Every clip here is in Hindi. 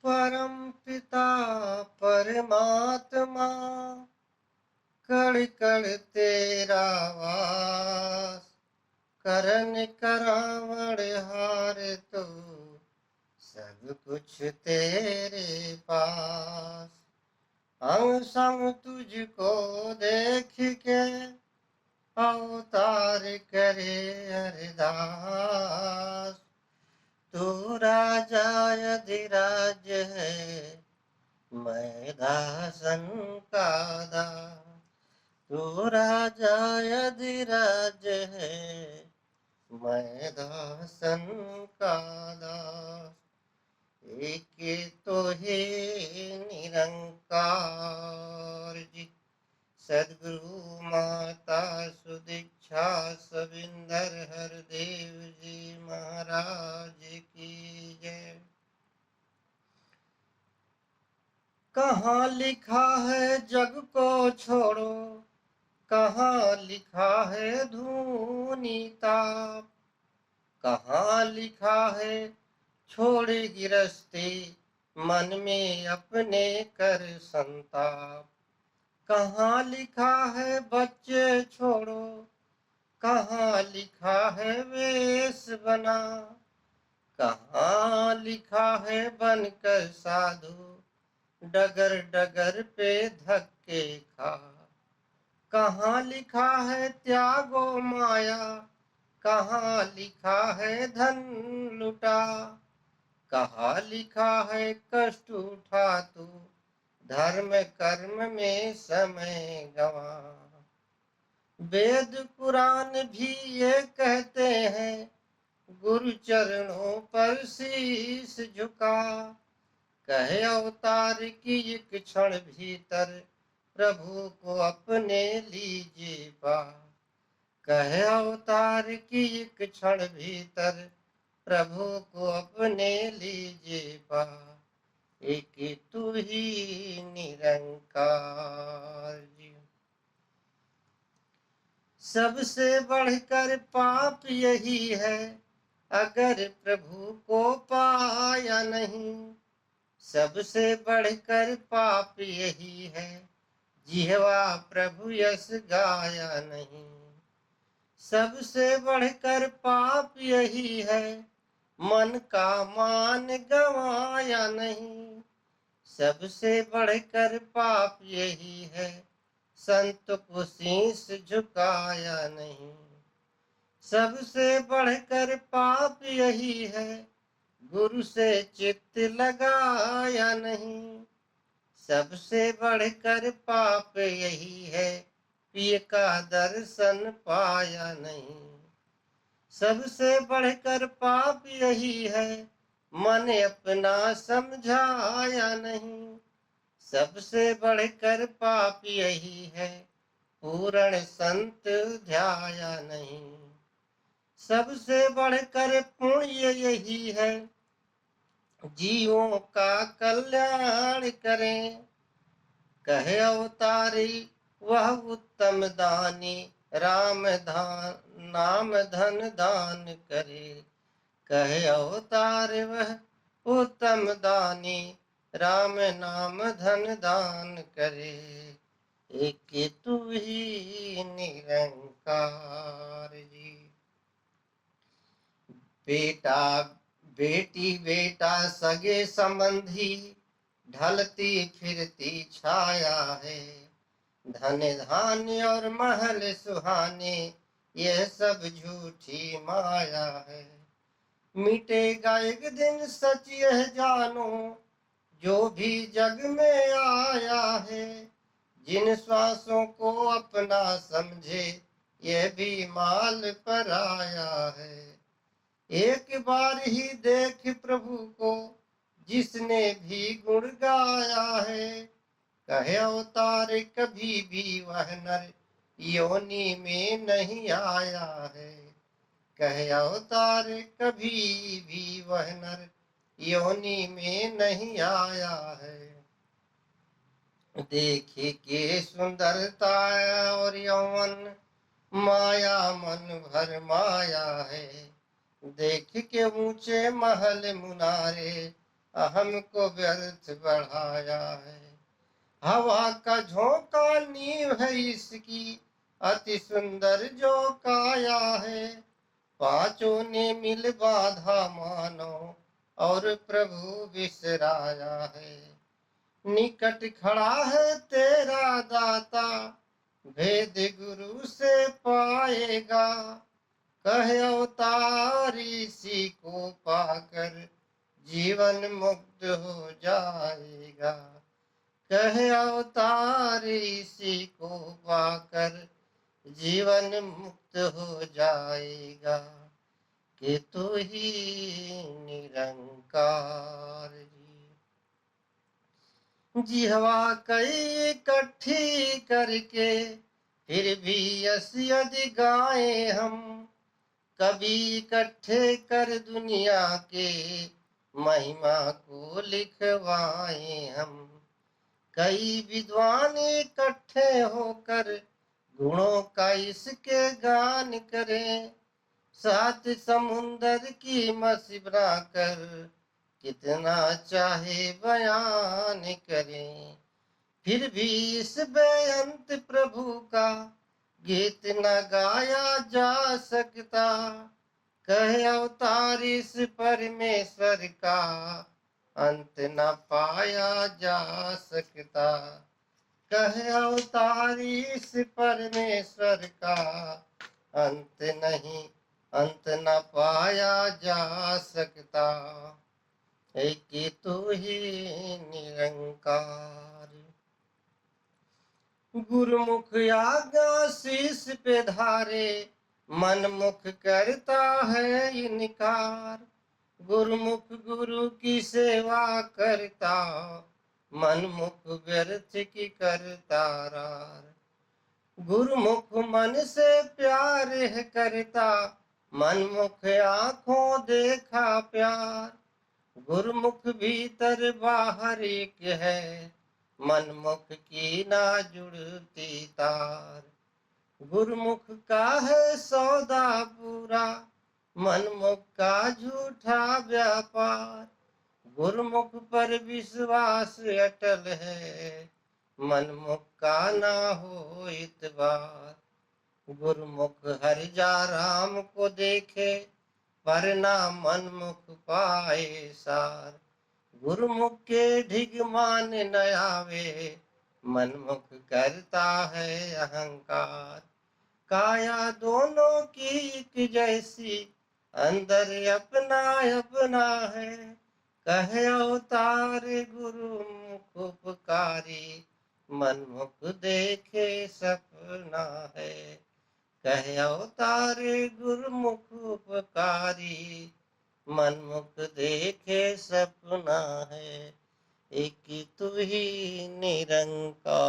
परम पिता परमात्मा, कण कण तेरा वास, करन करावण हार तो सब कुछ तेरे पास। हम संग तुझको देख के अवतार करे अरदास। तू राजा अधिराज है, मैं दासन का दास। तू राजा अधिराज है, मैं दासन का दास। एक तो है निरंकार जी, सदगुरु माता सुदीक्षा सविंदर हरदेव जी महाराज की जय। कहाँ लिखा है जग को छोड़ो, कहाँ लिखा है धूनी ताप, कहाँ लिखा है छोड़ गिरस्ती, मन में अपने कर संताप। कहाँ लिखा है बच्चे छोड़ो, कहाँ लिखा है वेश बना, कहाँ लिखा है बनकर साधु, डगर डगर पे धक्के खा। कहाँ लिखा है त्यागो माया, कहाँ लिखा है धन लुटा, कहाँ लिखा है कष्ट उठा तू, धर्म कर्म में समय गवा। वेद पुराण भी ये कहते हैं, गुरु चरणों पर शीश झुका। कहे अवतार की एक क्षण भीतर, प्रभु को अपने लीजिए पा। कहे अवतार की एक क्षण भीतर, प्रभु को अपने लीजिए पा। एक तू ही निरंकार जी। सबसे बढ़कर पाप यही है, अगर प्रभु को पाया नहीं। सबसे बढ़कर पाप यही है, जिह्वा प्रभु यश गाया नहीं। सबसे बढ़कर पाप यही है, मन का मान गवाया नहीं। सबसे बढ़कर पाप यही है, संत को शीश झुकाया नहीं। सबसे बढ़कर पाप यही है, गुरु से चित्त लगाया नहीं। सबसे बढ़कर पाप यही है, पिय का दर्शन पाया नहीं। सबसे बढ़कर पाप यही है, मन अपना समझाया नहीं। सबसे बढ़कर पाप यही है, पूर्ण संत ध्याया नहीं। सबसे बढ़कर पुण्य यही है, जीवों का कल्याण करें। कहे अवतारी वह उत्तम दानी, राम नाम धन दान करे। कहे अवतार वह उत्तम दानी, राम नाम धन दान करे। एक तू ही निरंकार जी। बेटा बेटी बेटा सगे संबंधी, ढलती फिरती छाया है। धन धान्य और महल सुहाने, यह सब झूठी माया है। मिटेगा एक दिन सच यह जानो, जो भी जग में आया है। जिन श्वासों को अपना समझे, यह भी माल पर आया है। एक बार ही देख प्रभु को, जिसने भी गुण गाया है। कहे अवतार कभी भी वह नर, योनि में नहीं आया है। कहे अवतार कभी भी वह नर, योनि में नहीं आया है। देखे के सुंदरता और यौवन, माया मन भर माया है। देख के ऊंचे महल मुनारे, अहम को व्यर्थ बढ़ाया है। हवा का झोंका नींव है इसकी, अति सुंदर जो काया है। पांचों ने मिल बाधा मानो, और प्रभु विसराया है। निकट खड़ा है तेरा दाता, भेद गुरु से पाएगा। कह अवतार इसी को पाकर, जीवन मुक्त हो जाएगा। कह अवतार इसी को पाकर, जीवन मुक्त हो जाएगा। कि तू ही निरंकार जिहवा कई इकट्ठी करके, फिर भी यद गाए हम। कभी इकट्ठे कर दुनिया के, महिमा को लिखवाए हम। कई विद्वान इकट्ठे होकर, गुणों का इसके गान करें। सात समुंदर की मछली बनाकर, कितना चाहे बयान करें। फिर भी इस बेअंत प्रभु का, गीत न गाया जा सकता। कह अवतार इस परमेश्वर का, अंत न पाया जा सकता। कह अवतार इस परमेश्वर का, अंत नहीं, अंत न पाया जा सकता। कि तू ही निरंकार गुरुमुख आज्ञा शीश पे धारे, मन मुख करता है इनकार। गुरुमुख गुरु की सेवा करता, मन मुख व्यर्थ की करता रार। गुरुमुख मन से प्यार है करता, मन मुख आंखों देखा प्यार। गुरुमुख भीतर बाहर एक है, मन मुख की ना जुड़ती तार। गुरुमुख का है सौदा पूरा, मन मुख का झूठा व्यापार। गुरुमुख पर विश्वास अटल है, मनमुख का ना हो इतबार। गुरुमुख हर जा राम को देखे, पर ना मनमुख पाए सार। गुरुमुख के ढिग मान न आवे, मनमुख करता है अहंकार। काया दोनों की एक जैसी, अंदर अपना अपना है। कहे अवतार गुरुमुख उपकारी, मनमुख देखे सपना है। कहे अवतार गुरुमुख उपकारी, मनमुख देखे सपना है। एक तू ही निरंकार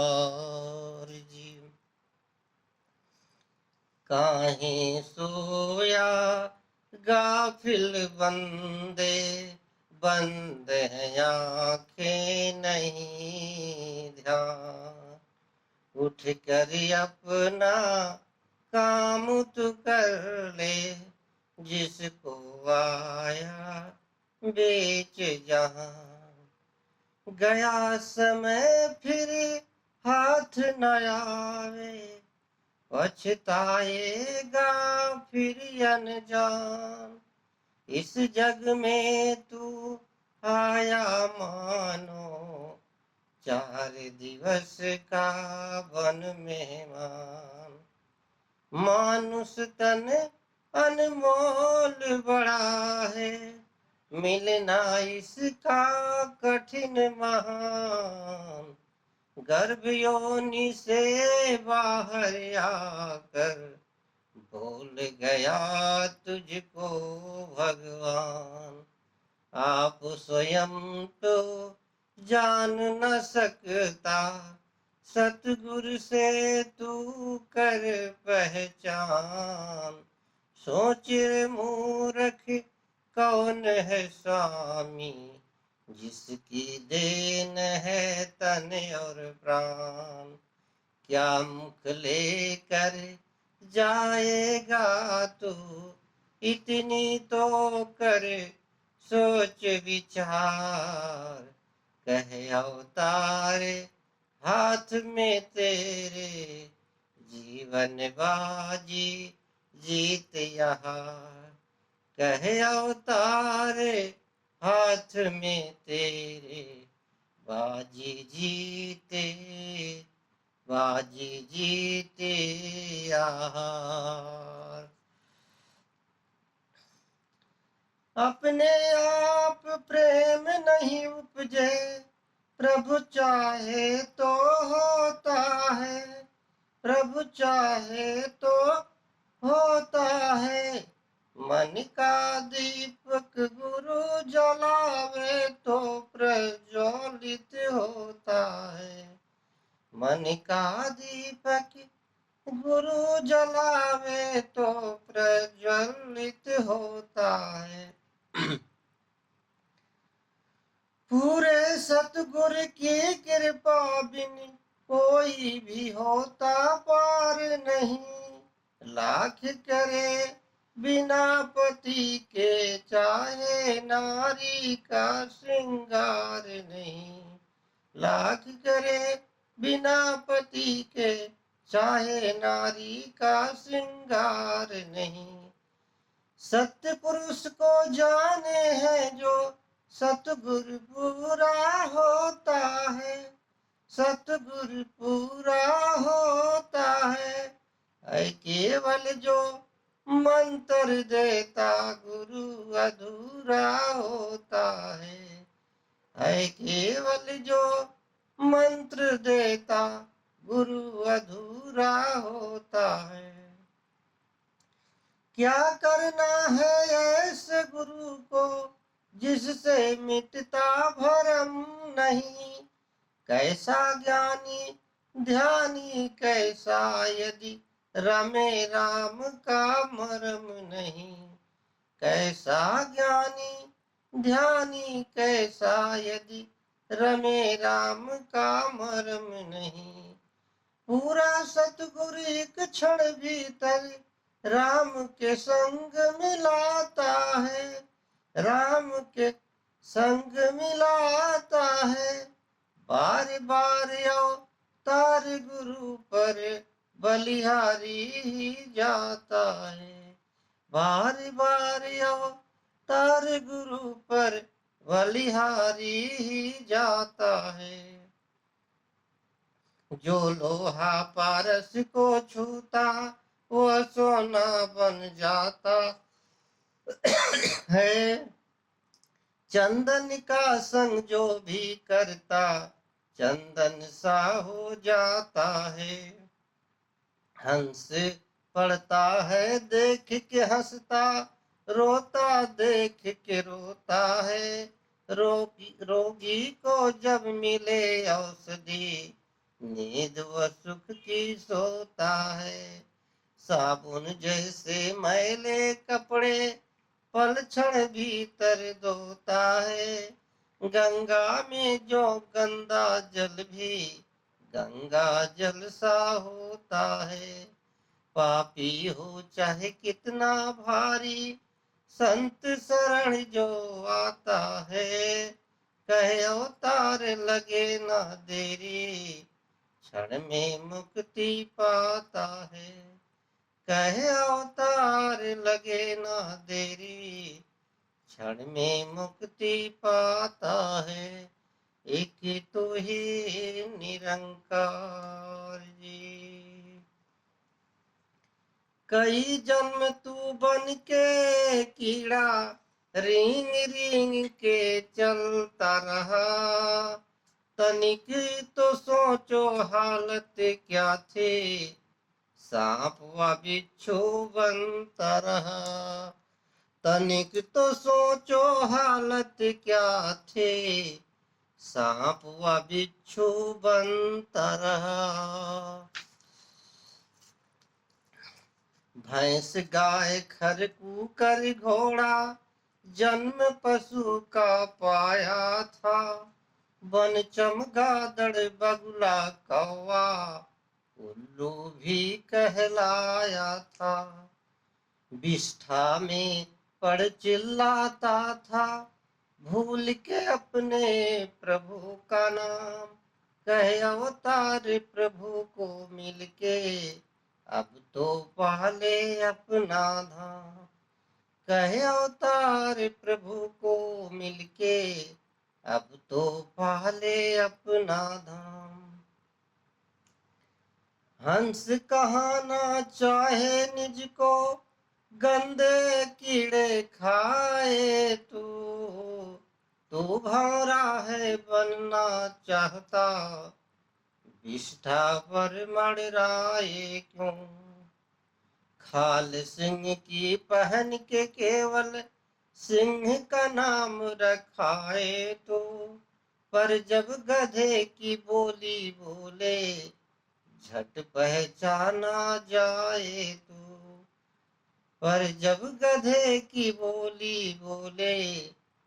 जी। काहे सोया गाफिल बंदे, बंद है आंखें नहीं ध्यान। उठ कर अपना काम तू कर ले, जिसको आया बेच जहां। गया समय फिर हाथ न आवे, पछताएगा फिर अनजान। इस जग में तू आया मानो, 4 दिवस का वन मेहमान। मानुष तन अनमोल बड़ा है, मिलना इसका कठिन महान। गर्भ योनि से बाहर आकर, बोल गया तुझको भगवान। आप स्वयं तो जान न सकता, सतगुरु से तू कर पहचान। सोच मूर्ख कौन है स्वामी, जिसकी देन है तन और प्राण। क्या मुख लेकर जाएगा तू, इतनी तो कर सोच विचार, कहे अवतार हाथ में तेरे, जीवन बाजी जीत यहाँ। कहे अवतार हाथ में तेरे, बाजी जीते, बाजी जीते यहाँ। अपने आप प्रेम नहीं उपजे, प्रभु चाहे तो होता है, प्रभु चाहे तो होता है। मन का दीपक गुरु जलावे तो प्रज्वलित होता है। मन का दीपक गुरु जलावे तो प्रज्वलित होता है। पूरे सतगुर की कृपा बिन कोई भी होता पार नहीं। लाख करे बिना पति के, चाहे नारी का श्रृंगार नहीं। लाख करे बिना पति के, चाहे नारी का श्रृंगार नहीं। सत्य पुरुष को जाने हैं जो, सतगुरु पूरा होता है, सतगुरु पूरा होता है। केवल जो मंत्र देता गुरु अधूरा होता है। केवल जो मंत्र देता गुरु अधूरा होता है। क्या करना है ऐसे गुरु को, जिससे मिटता भरम नहीं। कैसा ज्ञानी ध्यानी कैसा, यदि रमे राम का मरम नहीं। कैसा ज्ञानी ध्यानी कैसा, यदि रमे राम का मरम नहीं। पूरा सतगुरु एक क्षण भीतर राम के संग मिलाता है, राम के संग मिलाता है। बार बार अवतार गुरु पर बलिहारी ही जाता है। बार बार अवतार गुरु पर बलिहारी ही जाता है। जो लोहा पारस को छूता, वह सोना बन जाता है। चंदन का संग जो भी करता, चंदन सा हो जाता है। हंस पड़ता है देख के हंसता, रोता देख के रोता है। रोगी को जब मिले औषधि, नींद व सुख की सोता है। साबुन जैसे मैले कपड़े, पल क्षण भीतर धोता है। गंगा में जो गंदा जल भी, गंगा जल सा होता है। पापी हो चाहे कितना भारी, संत शरण जो आता है। कहे अवतार लगे ना देरी, क्षण में मुक्ति पाता है। कहे अवतार लगे ना देरी, क्षण में मुक्ति पाता है। एक तो ही निरंकार जी। कई जन्म तू बन के कीड़ा, रिंग रिंग के चलता रहा। तनिक तो सोचो हालत क्या थे, सांप व बिच्छू बनता रहा। तनिक तो सोचो हालत क्या थे, सांप व बिच्छू बनता रहा। भैंस गाय खर कूकर घोड़ा, जन्म पशु का पाया था। बन चमगादड़ बगुला कौवा, उल्लू भी कहलाया था। विष्ठा में पड़ चिल्लाता था, भूल के अपने प्रभु का नाम, कहे अवतार प्रभु को मिलके, अब तो पहले अपना धाम। कहे अवतार प्रभु को मिलके, अब तो पहले अपना धाम। हंस कहाना चाहे निज को, गंदे कीड़े खाए तू भंवरा है बनना चाहता, विष्ठा पर मड़राए क्यों। खाल सिंह की पहन के केवल सिंह का नाम रखाए तो, पर जब गधे की बोली बोले, झट पहचाना जाए तो। पर जब गधे की बोली बोले,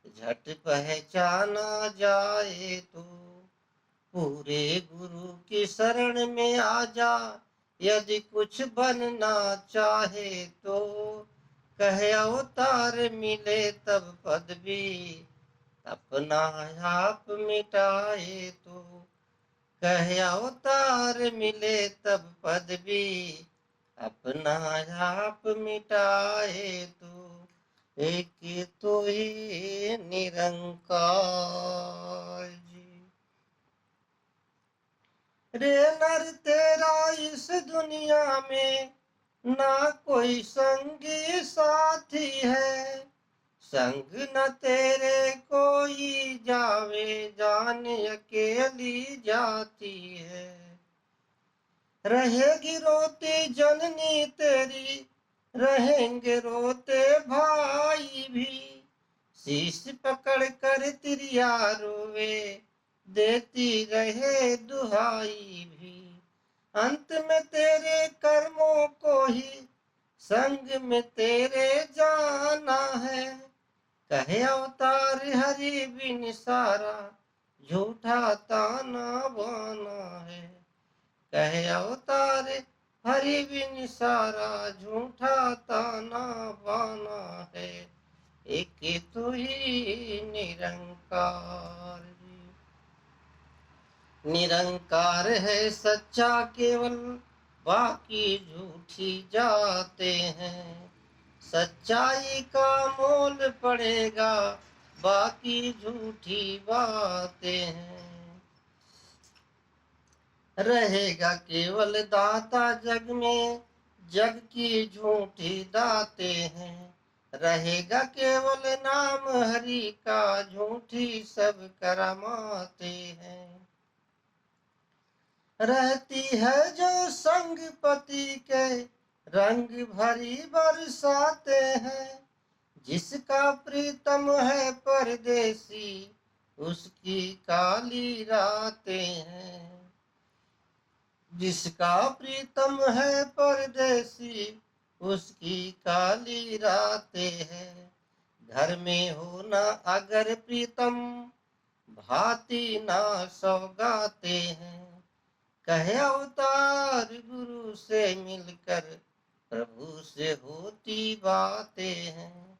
झट पहचाना जाए तो। पूरे गुरु की शरण में आ जा, यदि कुछ बनना चाहे तो। कहे अवतार मिले तब पदवी, अपना आप मिटाए तो। कहे अवतार मिले तब पदवी, अपना आप मिटाए तो। एक तो ही निरंकार जी। रे नर तेरा इस दुनिया में ना कोई संगी साथी है, संग न तेरे कोई जावे, जान अकेली जाती है। रहेगी रोती जननी तेरी, रहेंगे रोते भाई भी, शीश पकड़ कर तिरिया रोवे, देती रहे दुहाई भी। अंत में तेरे कर्मों को ही संग में तेरे जाना है। कहे अवतार हरि बिन सारा, झूठा ताना बाना है। कहे अवतार हरि बिन सारा, झूठा ताना बाना है। एक तो ही निरंकार। निरंकार है सच्चा केवल, बाकी झूठी जाते हैं। सच्चाई का मोल पड़ेगा, बाकी झूठी बातें हैं। रहेगा केवल दाता जग में, जग की झूठी दाते हैं। रहेगा केवल नाम हरि का, झूठी सब करमाते हैं। रहती है जो संग पति के, रंग भरी बरसाते हैं। जिसका प्रीतम है परदेसी, उसकी काली रातें हैं। जिसका प्रीतम है परदेसी, उसकी काली रातें हैं। घर में होना अगर प्रीतम, भांति ना सौगाते हैं। कहे अवतार गुरु से मिलकर, प्रभु से होती बातें हैं।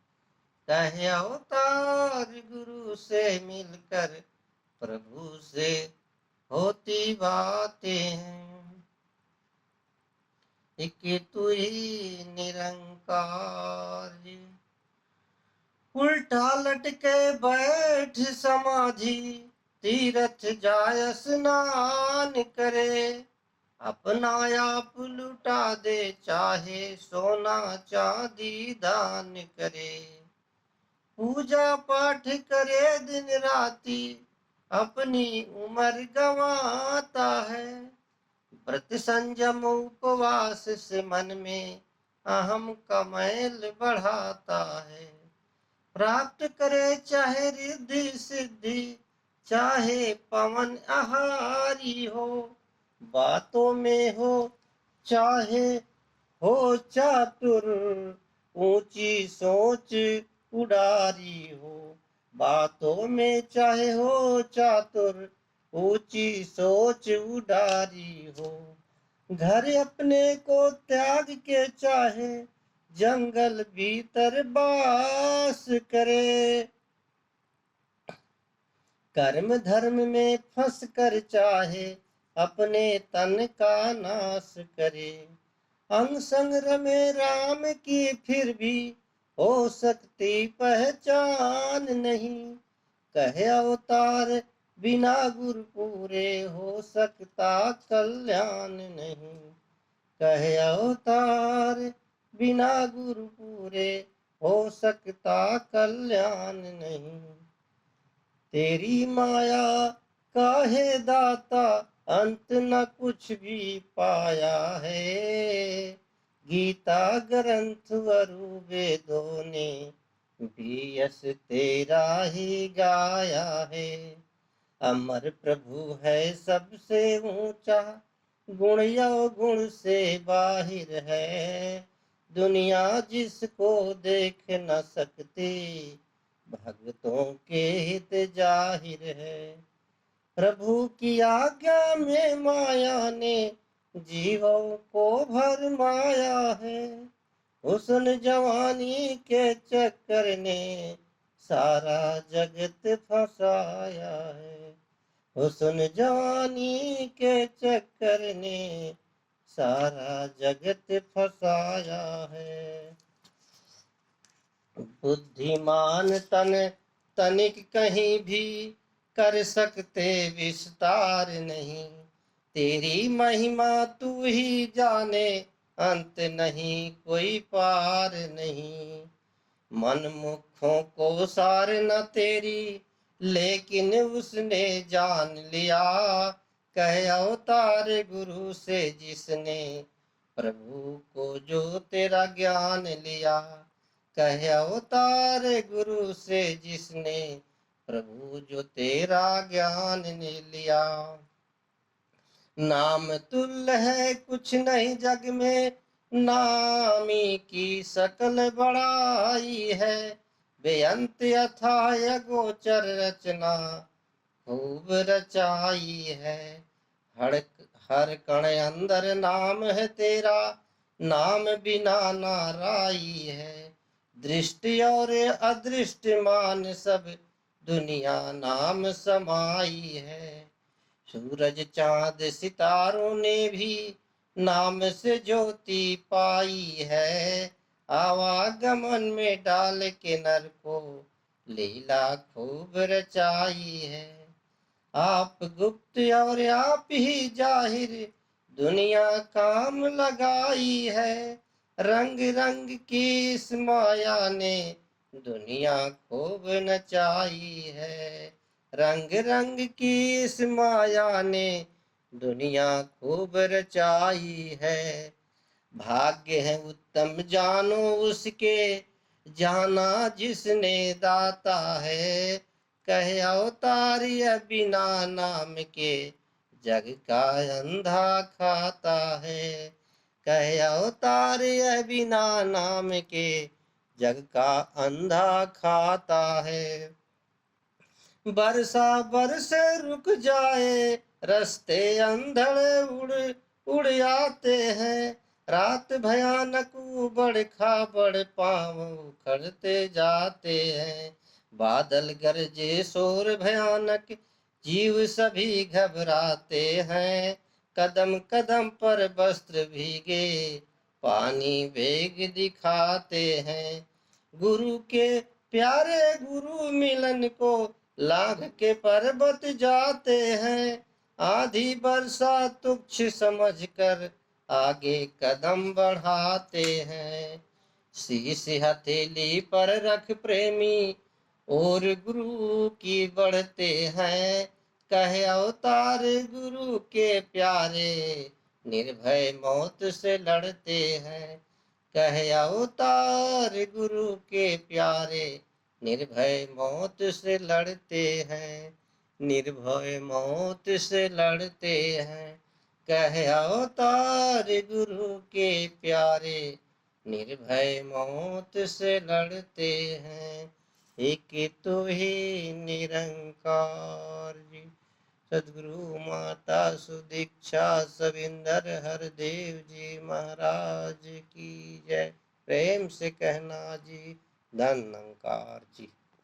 कहे अवतार गुरु से मिलकर, प्रभु से होती बातें हैं। एक तू ही निरंकार। उल्टा लटके बैठ समाधि, तीरथ जाय स्नान करे। अपना आप लुटा दे चाहे, सोना चांदी दान करे। पूजा पाठ करे दिन राति, अपनी उम्र गंवाता है। व्रत संयम उपवास से मन में अहम का मैल बढ़ाता है। प्राप्त करे चाहे रिद्धि सिद्धि, चाहे पवन आहारी हो। बातों में हो चाहे हो चातुर, ऊंची सोच उडारी हो। बातों में चाहे हो चातुर, ऊंची सोच उडारी हो। घर अपने को त्याग के चाहे, जंगल भीतर बास करे। कर्म धर्म में फंस कर चाहे अपने तन का नाश करे। अंग संग रमे राम की फिर भी हो सकती पहचान नहीं। कहे अवतार बिना गुर पूरे हो सकता कल्याण नहीं। कहे अवतार बिना गुरु पूरे हो सकता कल्याण नहीं। तेरी माया काहे दाता अंत न कुछ भी पाया है। गीता ग्रंथ वरु वेदों ने भी यश तेरा ही गाया है। अमर प्रभु है सबसे ऊंचा गुण गुण से बाहिर है। दुनिया जिसको देख न सकती भक्तों के हित जाहिर है। प्रभु की आज्ञा में माया ने जीवों को भरमाया है। हुस्न जवानी के चक्कर ने सारा जगत फंसाया है। हुस्न जवानी के चक्कर ने सारा जगत फंसाया है। बुद्धिमान तनिक कहीं भी कर सकते विस्तार नहीं। तेरी महिमा तू ही जाने अंत नहीं कोई पार नहीं। मन मुखों को सार न तेरी लेकिन उसने जान लिया। कहे अवतार गुरु से जिसने प्रभु को जो तेरा ज्ञान लिया। कहे अवतार गुरु से जिसने प्रभु जो तेरा ज्ञान ने लिया। नाम तुल्य है कुछ नहीं जग में नामी की सकल बड़ाई है। बेअंत अथाय गोचर रचना खूब रचाई है। हर कण अंदर नाम है तेरा नाम बिना नाराई है। दृष्टि और अदृष्ट मान सब दुनिया नाम समाई है। सूरज चांद सितारों ने भी नाम से ज्योति पाई है। आवागमन में डाल के नर को लीला खूब रचाई है। आप गुप्त और आप ही जाहिर दुनिया काम लगाई है। रंग रंग की इस माया ने दुनिया खूब नचाई है। रंग रंग की इस माया ने दुनिया खूब रचाई है। भाग्य है उत्तम जानो उसके जाना जिसने दाता है। कहे अवतारिय बिना नाम के जग का अंधा खाता है। कहे अवतारिय बिना नाम के जग का अंधा खाता है। बरसा बरस रुक जाए रास्ते अंधड़ उड़ आते हैं। रात भयानक उबड़ खाबड़ पांव उखड़ते जाते हैं। बादल गरजे शोर भयानक जीव सभी घबराते हैं। कदम कदम पर वस्त्र भीगे पानी वेग दिखाते हैं। गुरु के प्यारे गुरु मिलन को लांघ के पर्वत जाते हैं। आधी वर्षा तुच्छ समझकर आगे कदम बढ़ाते हैं। शीश हथेली पर रख प्रेमी और गुरु की बढ़ते हैं। कहे अवतार गुरु के प्यारे निर्भय मौत से लड़ते हैं। कहे अवतार गुरु के प्यारे निर्भय मौत से लड़ते हैं। निर्भय मौत से लड़ते हैं। कहे अवतार गुरु के प्यारे निर्भय मौत से लड़ते हैं। एक तो ही निरंकार जी। सदगुरु माता सुदीक्षा सविंदर हरदेव जी महाराज की जय। प्रेम से कहना जी धन्यकार जी।